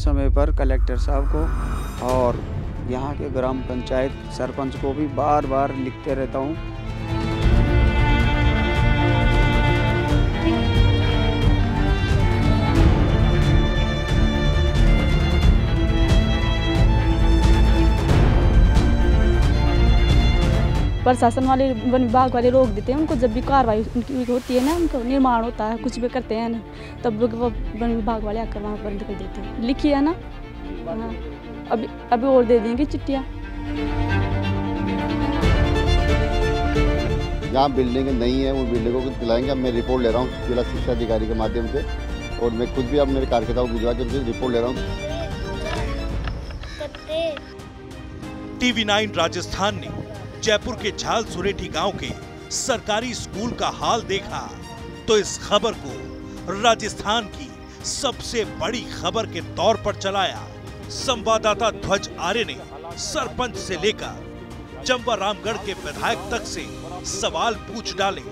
समय पर कलेक्टर साहब को और यहाँ के ग्राम पंचायत सरपंच को भी बार बार लिखते रहता हूँ। प्रशासन वाले वन विभाग वाले रोक देते हैं उनको, जब भी कार्रवाई उनकी होती है ना, उनको निर्माण होता है, कुछ भी करते हैं ना, तब वो वन विभाग वाले आकर वहाँ बंद कर देते हैं। लिखी है ना, हाँ, अभी और दे देंगे चिट्ठियाँ। जहाँ बिल्डिंग नहीं है उन बिल्डिंगों को दिलाएंगे। अब मैं रिपोर्ट ले रहा हूँ जिला शिक्षा अधिकारी के माध्यम से, और मैं खुद भी अब मेरे कार्यकर्ताओं को भिजवा के उनसे रिपोर्ट ले रहा हूँ। TV9 राजस्थान ने जयपुर के झाल सुरेठी गांव के सरकारी स्कूल का हाल देखा तो इस खबर को राजस्थान की सबसे बड़ी खबर के तौर पर चलाया। संवाददाता ध्वज आर्य ने सरपंच से लेकर जमवारामगढ़ के विधायक तक से सवाल पूछ डाले,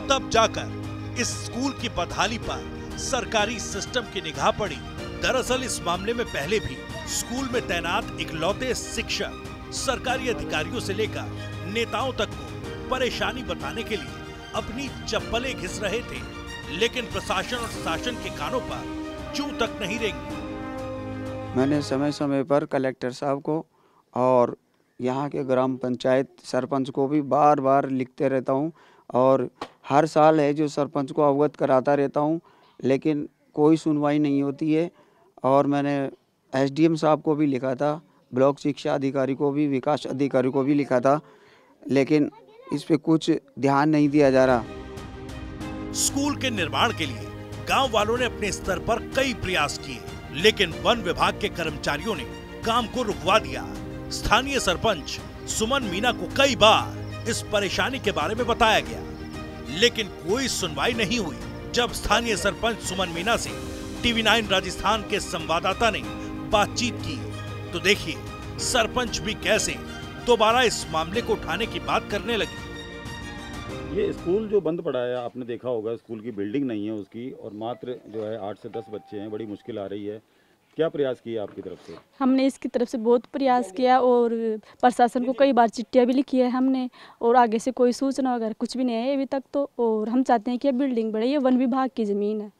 तब जाकर इस स्कूल की बदहाली पर सरकारी सिस्टम की निगाह पड़ी। दरअसल इस मामले में पहले भी स्कूल में तैनात इकलौते शिक्षक सरकारी अधिकारियों से लेकर नेताओं तक को परेशानी बताने के लिए अपनी चप्पलें घिस रहे थे, लेकिन प्रशासन और शासन के कानों पर चूं तक नहीं रेंगे। मैंने समय समय पर कलेक्टर साहब को और यहाँ के ग्राम पंचायत सरपंच को भी बार बार लिखते रहता हूँ, और हर साल है जो सरपंच को अवगत कराता रहता हूँ, लेकिन कोई सुनवाई नहीं होती है। और मैंने SDM साहब को भी लिखा था, ब्लॉक शिक्षा अधिकारी को भी, विकास अधिकारी को भी लिखा था, लेकिन इस पे कुछ ध्यान नहीं दिया जा रहा। स्कूल के निर्माण के लिए गांव वालों ने अपने स्तर पर कई प्रयास किए, लेकिन वन विभाग के कर्मचारियों ने काम को रुकवा दिया। स्थानीय सरपंच सुमन मीना को कई बार इस परेशानी के बारे में बताया गया, लेकिन कोई सुनवाई नहीं हुई। जब स्थानीय सरपंच सुमन मीना से TV9 राजस्थान के संवाददाता ने बातचीत की तो देखिए सरपंच भी कैसे दोबारा इस मामले को उठाने की बात करने लगी। ये स्कूल जो बंद पड़ा है, आपने देखा होगा, स्कूल की बिल्डिंग नहीं है उसकी, और मात्र जो है 8 से 10 बच्चे हैं। बड़ी मुश्किल आ रही है। क्या प्रयास किया आपकी तरफ से? हमने इसकी तरफ से बहुत प्रयास किया और प्रशासन को कई बार चिट्ठियाँ भी लिखी है हमने, और आगे से कोई सूचना वगैरह कुछ भी नहीं है अभी तक तो। और हम चाहते हैं कि ये बिल्डिंग बढ़े, ये वन विभाग की ज़मीन है।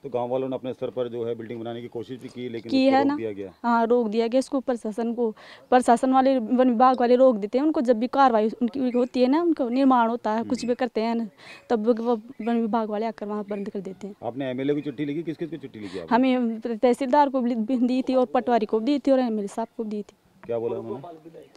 तो गांव वालों ने अपने स्तर पर जो है बिल्डिंग बनाने की कोशिश भी की, लेकिन की है रोक ना, दिया गया। हाँ, रोक दिया गया इसको। प्रशासन वाले वन विभाग वाले रोक देते हैं उनको, जब भी कार्रवाई उनकी होती है ना, उनको निर्माण होता है, कुछ भी करते हैं ना, तब वो वन विभाग वाले आकर वहाँ बंद कर देते हैं। आपने MLA को चिट्ठी लिखी? किस किस को चिट्ठी लिखी? हमें तहसीलदार को भी दी थी और पटवारी को भी दी थी और MLA साहब को भी दी थी। क्या बोला उन्होंने?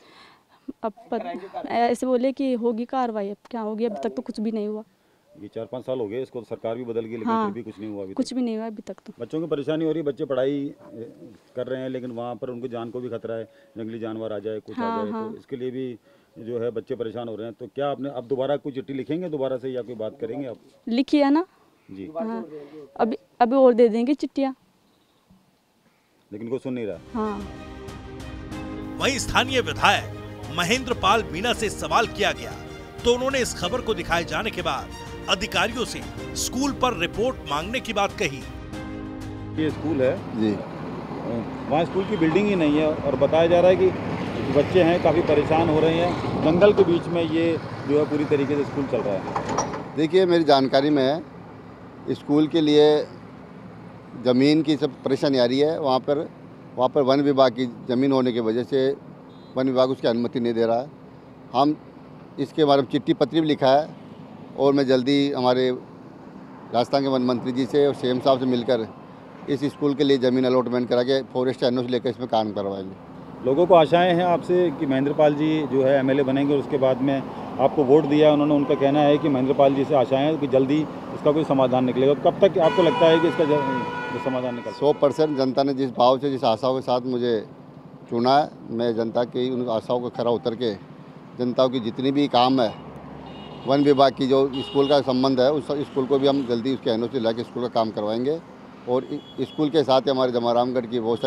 अब ऐसे बोले कि होगी कार्रवाई, अब क्या होगी, अभी तक तो कुछ भी नहीं हुआ। ये 4-5 साल हो गए इसको, सरकार भी बदल गई, लेकिन हाँ, फिर भी कुछ नहीं हुआ। कुछ भी नहीं हुआ अभी तक तो। बच्चों की परेशानी हो रही है, बच्चे पढ़ाई कर रहे हैं, लेकिन वहाँ पर उनको जान को भी खतरा है, जंगली जानवर आ जाए, कुछ आ जाए, तो इसके लिए भी जो है बच्चे परेशान हो रहे हैं। तो क्या आपने अब दोबारा कोई चिट्ठी लिखेंगे दोबारा से, या कोई बात करेंगे आप? लिखी है ना जी, हाँ, अभी और दे देंगे चिट्ठियाँ, लेकिन कोई सुन नहीं रहा। हाँ। वहीं स्थानीय विधायक महेंद्र पाल मीना से सवाल किया गया तो उन्होंने इस खबर को दिखाए जाने के बाद अधिकारियों से स्कूल पर रिपोर्ट मांगने की बात कही। ये स्कूल है जी, वहाँ स्कूल की बिल्डिंग ही नहीं है, और बताया जा रहा है कि बच्चे हैं काफ़ी परेशान हो रहे हैं। जंगल के बीच में ये जो है पूरी तरीके से स्कूल चल रहा है। देखिए मेरी जानकारी में है, स्कूल के लिए ज़मीन की सब परेशानी आ रही है। वहाँ पर वन विभाग की ज़मीन होने की वजह से वन विभाग उसकी अनुमति नहीं दे रहा है। हम इसके बारे में चिट्ठी पत्र भी लिखा है, और मैं जल्दी हमारे राजस्थान के वन मंत्री जी से और CM साहब से मिलकर इस स्कूल के लिए ज़मीन अलॉटमेंट करा के फॉरेस्ट NOC लेकर इसमें काम करवाएंगे। लोगों को आशाएं हैं आपसे कि महेंद्र पाल जी जो है MLA बनेंगे, और उसके बाद में आपको वोट दिया उन्होंने, उनका कहना है कि महेंद्र पाल जी से आशाएं हैं कि जल्दी इसका कोई समाधान निकलेगा। तो कब तक आपको लगता है कि इसका समाधान निकल? 100% जनता ने जिस भाव से, जिस आशाओं के साथ मुझे चुना है, मैं जनता की उन आशाओं को खरा उतर के जनता की जितनी भी काम है, वन विभाग की जो स्कूल का संबंध है, उस स्कूल को भी हम जल्दी उसके NOC ला के स्कूल का काम करवाएंगे। और स्कूल के साथ ही हमारे जमवारामगढ़ की बहुत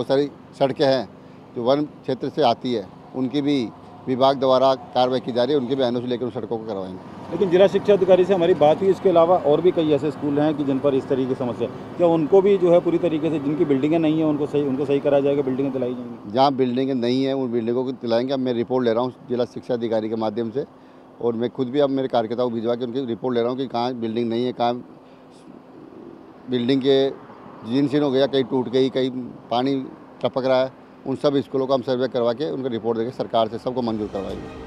सारी सड़कें हैं जो वन क्षेत्र से आती है, उनकी भी विभाग द्वारा कार्रवाई की जा रही है, उनके भी एनओसी लेकर उन सड़कों को करवाएंगे। लेकिन जिला शिक्षा अधिकारी से हमारी बात हुई, इसके अलावा और भी कई ऐसे स्कूल हैं कि जिन पर इस तरीके की समस्या, क्या उनको भी जो है पूरी तरीके से, जिनकी बिल्डिंगें नहीं है उनको सही कराया जाएगा, बिल्डिंगें दिलाई जाएंगी? जहाँ बिल्डिंगें नहीं हैं उन बिल्डिंगों को दिलाएंगे। अब मैं रिपोर्ट ले रहा हूँ जिला शिक्षा अधिकारी के माध्यम से, और मैं खुद भी अब मेरे कार्यकर्ताओं को भिजवा के उनकी रिपोर्ट ले रहा हूँ कि कहाँ बिल्डिंग नहीं है, कहाँ बिल्डिंग के जीर्ण शीर्ण हो गया, कहीं टूट गई, कहीं पानी टपक रहा है। उन सब स्कूलों का हम सर्वे करवा के उनको रिपोर्ट देकर सरकार से सबको मंजूर करवाएंगे।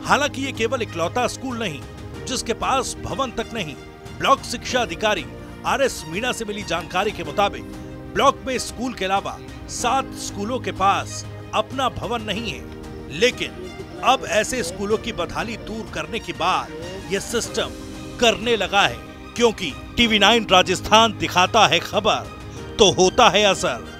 हालांकि ये केवल इकलौता स्कूल नहीं जिसके पास भवन तक नहीं। ब्लॉक शिक्षा अधिकारी RS मीणा से मिली जानकारी के मुताबिक ब्लॉक में स्कूल के अलावा 7 स्कूलों के पास अपना भवन नहीं है, लेकिन अब ऐसे स्कूलों की बदहाली दूर करने के बाद यह सिस्टम करने लगा है, क्योंकि TV9 राजस्थान दिखाता है खबर तो होता है असर।